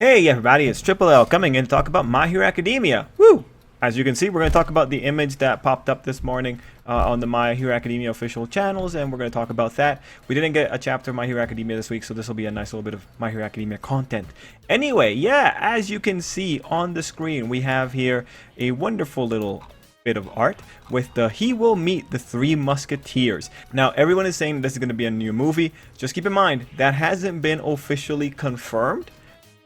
Hey everybody, it's Tripl-L coming in to talk about My Hero Academia. Woo! As you can see, we're going to talk about the image that popped up this morning on the My Hero Academia official channels, and we're going to talk about that. We didn't get a chapter of My Hero Academia this week, so this will be a nice little bit of My Hero Academia content. Anyway, yeah, as you can see on the screen, we have here a wonderful little bit of art with the he will meet the Three Musketeers. Now, everyone is saying this is going to be a new movie. Just keep in mind, that hasn't been officially confirmed.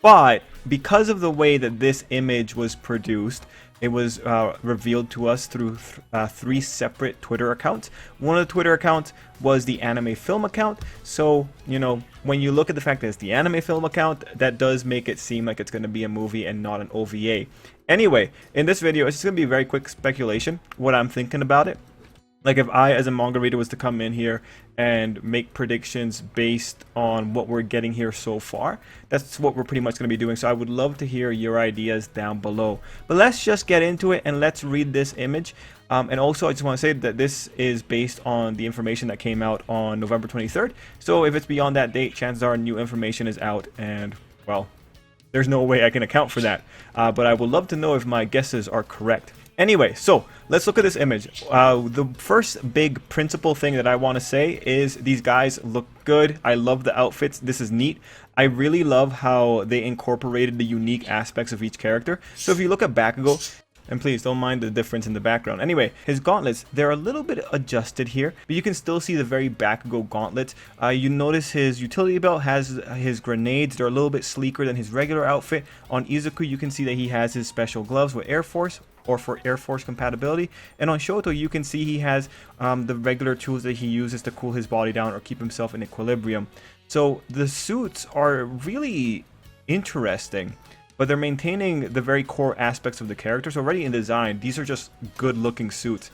But because of the way that this image was produced, it was revealed to us through three separate Twitter accounts. One of the Twitter accounts was the anime film account. So, you know, when you look at the fact that it's the anime film account, that does make it seem like it's going to be a movie and not an OVA. Anyway, in this video, it's just going to be a very quick speculation, what I'm thinking about it. Like if I, as a manga reader, was to come in here and make predictions based on what we're getting here so far, that's what we're pretty much going to be doing. So I would love to hear your ideas down below. But let's just get into it and let's read this image. And also, I just want to say that this is based on the information that came out on November 23rd. So if it's beyond that date, chances are new information is out and, well, there's no way I can account for that. But I would love to know if my guesses are correct. Anyway, so let's look at this image. The first big principal thing that I want to say is these guys look good. I love the outfits. This is neat. I really love how they incorporated the unique aspects of each character. So if you look at Bakugo, and please don't mind the difference in the background. Anyway, his gauntlets, they're a little bit adjusted here, but you can still see the very Bakugo gauntlets. You notice his utility belt has his grenades. They're a little bit sleeker than his regular outfit. On Izuku, you can see that he has his special gloves with Air Force, or for Air Force compatibility. And on Shoto, you can see he has the regular tools that he uses to cool his body down or keep himself in equilibrium. So the suits are really interesting, but they're maintaining the very core aspects of the characters. Already in design, these are just good looking suits.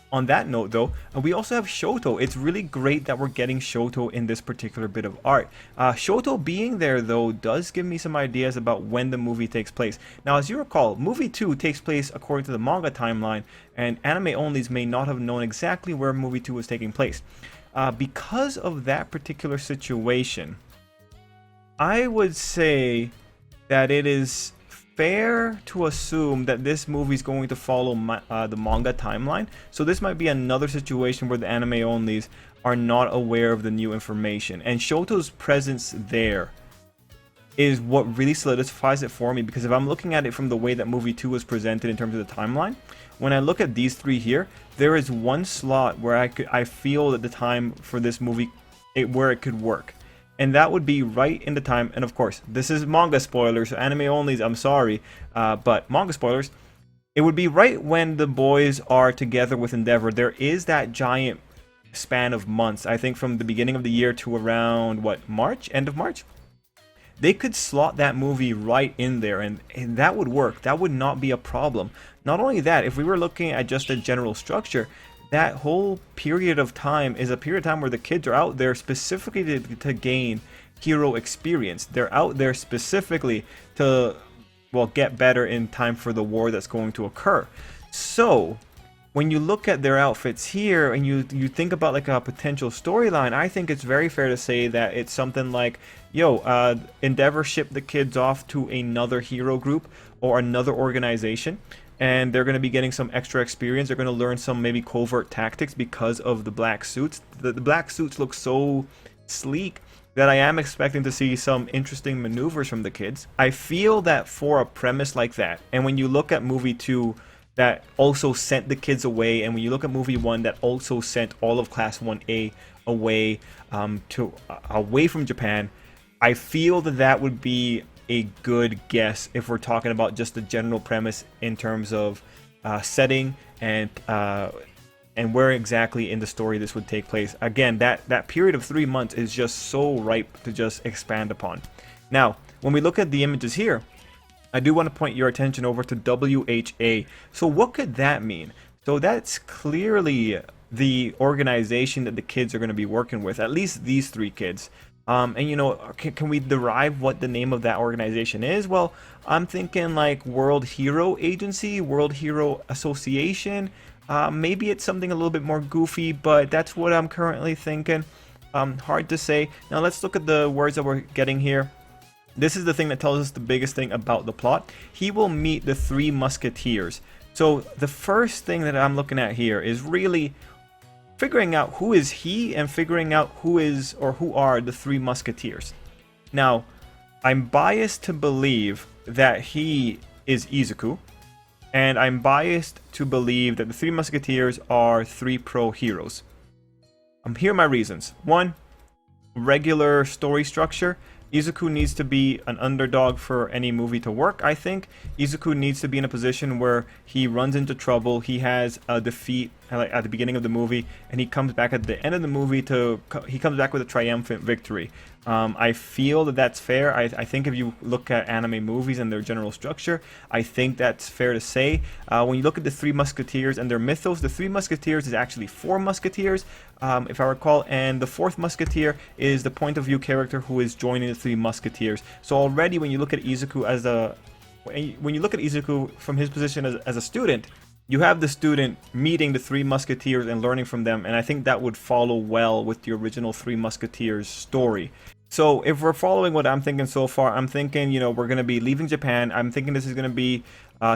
On that note though, we also have Shoto. It's really great that we're getting Shoto in this particular bit of art. Shoto being there though does give me some ideas about when the movie takes place. Now, as you recall, movie 2 takes place according to the manga timeline, and anime onlys may not have known exactly where movie 2 was taking place. Because of that particular situation, I would say that it is fair to assume that this movie is going to follow the manga timeline. So this might be another situation where the anime onlys are not aware of the new information, and Shoto's presence there is what really solidifies it for me, because if I'm looking at it from the way that movie 2 was presented in terms of the timeline, when I look at these three here, there is one slot where I feel that the time for this movie where it could work. And that would be right in the time, and of course, this is manga spoilers, so anime onlys, I'm sorry, but manga spoilers, it would be right when the boys are together with Endeavor. There is that giant span of months, I think from the beginning of the year to around, what, March? End of March? They could slot that movie right in there, and that would work. That would not be a problem. Not only that, if we were looking at just a general structure, that whole period of time is a period of time where the kids are out there specifically to gain hero experience. They're out there specifically to, well, get better in time for the war that's going to occur. So when you look at their outfits here and you think about like a potential storyline, I think it's very fair to say that it's something like, yo, Endeavor shipped the kids off to another hero group or another organization, and they're going to be getting some extra experience. They're going to learn some maybe covert tactics because of the black suits. The black suits look so sleek that I am expecting to see some interesting maneuvers from the kids. I feel that for a premise like that, and when you look at movie 2 that also sent the kids away, and when you look at movie 1 that also sent all of Class 1A away away from Japan, I feel that that would be a good guess if we're talking about just the general premise in terms of setting and where exactly in the story this would take place. Again, that period of 3 months is just so ripe to just expand upon. Now, when we look at the images here, I do want to point your attention over to WHA. So what could that mean? So that's clearly the organization that the kids are going to be working with, at least these three kids. And you know, can we derive what the name of that organization is? Well, I'm thinking like World Hero Agency, World Hero Association. Maybe it's something a little bit more goofy, but that's what I'm currently thinking. Hard to say. Now let's look at the words that we're getting here. this is the thing that tells us the biggest thing about the plot. He will meet the Three Musketeers. So the first thing that I'm looking at here is really figuring out who is he and figuring out who is or who are the Three Musketeers. Now, I'm biased to believe that he is Izuku, and I'm biased to believe that the Three Musketeers are three pro heroes. Here are my reasons. One, regular story structure. Izuku needs to be an underdog for any movie to work, I think. Izuku needs to be in a position where he runs into trouble, he has a defeat at the beginning of the movie, and he comes back at the end of the movie he comes back with a triumphant victory. I feel that that's fair. I think if you look at anime movies and their general structure, I think that's fair to say. When you look at the Three Musketeers and their mythos, the Three Musketeers is actually four Musketeers, if I recall, and the fourth Musketeer is the point of view character who is joining the Three Musketeers. So already when you look at Izuku from his position as a student, you have the student meeting the Three Musketeers and learning from them, and I think that would follow well with the original Three Musketeers story. So if we're following what I'm thinking so far, I'm thinking, we're going to be leaving Japan. I'm thinking this is going to be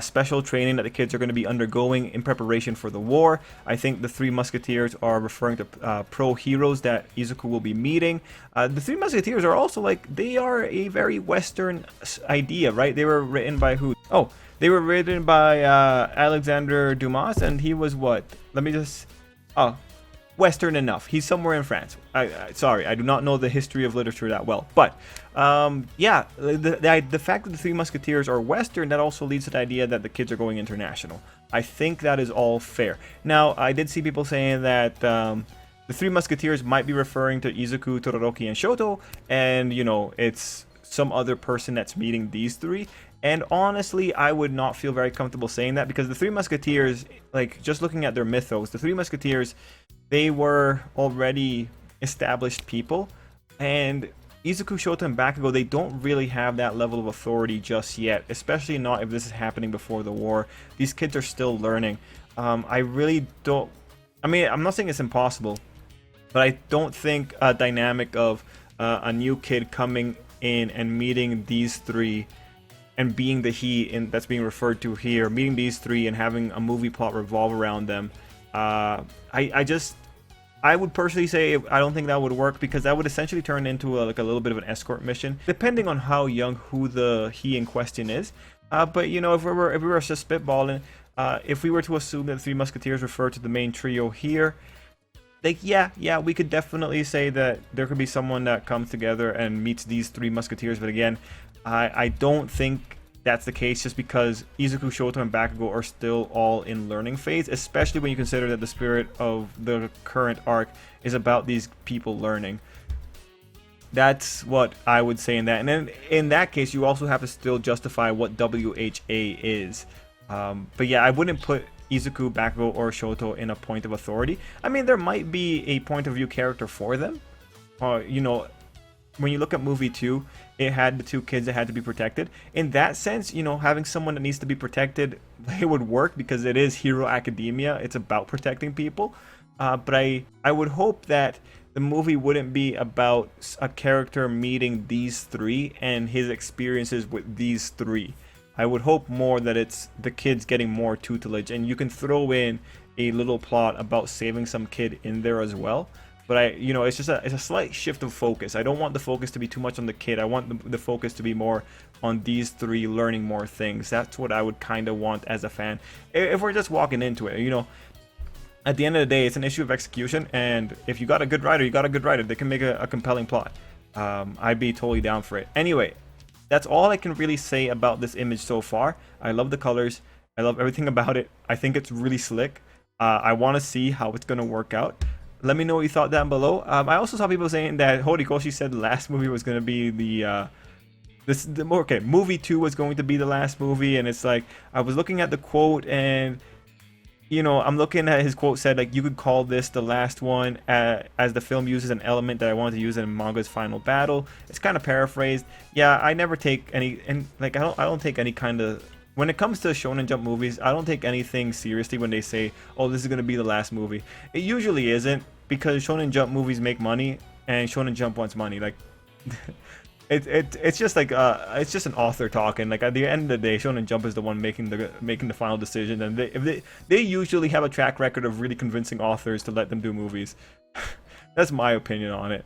special training that the kids are going to be undergoing in preparation for the war. I think the Three Musketeers are referring to pro heroes that Izuku will be meeting. The Three Musketeers are also they are a very Western idea, right? They were written by who? Oh, they were written by Alexander Dumas, and he was what? Western enough. He's somewhere in France. Sorry, I do not know the history of literature that well. But, yeah, the fact that the Three Musketeers are Western, that also leads to the idea that the kids are going international. I think that is all fair. Now, I did see people saying that the Three Musketeers might be referring to Izuku, Todoroki, and Shoto, and, it's some other person that's meeting these three. And honestly, I would not feel very comfortable saying that, because the Three Musketeers, just looking at their mythos, the Three Musketeers, they were already established people, and Izuku, Shoto, and Bakugo, they don't really have that level of authority just yet, especially not if this is happening before the war. These kids are still learning. I really don't... I'm not saying it's impossible, but I don't think a dynamic of a new kid coming in and meeting these three and being the that's being referred to here, meeting these three and having a movie plot revolve around them, I would personally say I don't think that would work, because that would essentially turn into a little bit of an escort mission, depending on how young who the he in question is. But if we were just spitballing, if we were to assume that the Three Musketeers refer to the main trio here, yeah, we could definitely say that there could be someone that comes together and meets these Three Musketeers. But again, I don't think that's the case, just because Izuku, Shoto, and Bakugo are still all in learning phase, especially when you consider that the spirit of the current arc is about these people learning. That's what I would say in that. And then in that case, you also have to still justify what WHA is. But yeah, I wouldn't put Izuku, Bakugo, or Shoto in a point of authority. There might be a point of view character for them. When you look at movie 2, it had the two kids that had to be protected. In that sense, having someone that needs to be protected, it would work, because it is Hero Academia. It's about protecting people. But I would hope that the movie wouldn't be about a character meeting these three and his experiences with these three. I would hope more that it's the kids getting more tutelage, and you can throw in a little plot about saving some kid in there as well. But it's just a slight shift of focus. I don't want the focus to be too much on the kid. I want the focus to be more on these three learning more things. That's what I would kind of want as a fan. If we're just walking into it, at the end of the day, it's an issue of execution. And if you got a good writer, you got a good writer. They can make a compelling plot. I'd be totally down for it. Anyway, that's all I can really say about this image so far. I love the colors. I love everything about it. I think it's really slick. I want to see how it's going to work out. Let me know what you thought down below. I also saw people saying that Horikoshi said the last movie was going to be movie 2 was going to be the last movie, and it's I was looking at the quote, and I'm looking at his quote said you could call this the last one, as the film uses an element that I wanted to use in manga's final battle. It's kind of paraphrased. Yeah, I never take any, and I don't take any kind of... When it comes to Shonen Jump movies, I don't take anything seriously when they say, oh, this is going to be the last movie. It usually isn't, because Shonen Jump movies make money, and Shonen Jump wants money. It's just like it's just an author talking. Like at the end of the day, Shonen Jump is the one making the final decision, and they usually have a track record of really convincing authors to let them do movies. That's my opinion on it.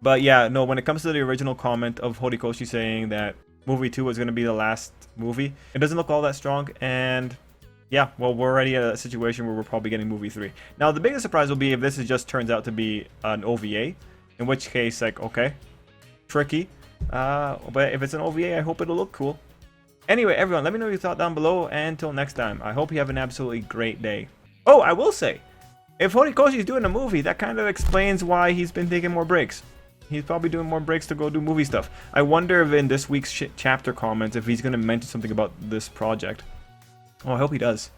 But yeah, no, when it comes to the original comment of Horikoshi saying that movie 2 was going to be the last movie, it doesn't look all that strong. And yeah, well, we're already at a situation where we're probably getting movie 3. Now, the biggest surprise will be if this just turns out to be an OVA, in which case, like, okay, tricky. But if it's an OVA, I hope it'll look cool. Anyway, everyone, let me know your thought down below. And until next time, I hope you have an absolutely great day. Oh, I will say, if Horikoshi is doing a movie, that kind of explains why he's been taking more breaks. He's probably doing more breaks to go do movie stuff. I wonder if in this week's chapter comments if he's going to mention something about this project. Oh, I hope he does.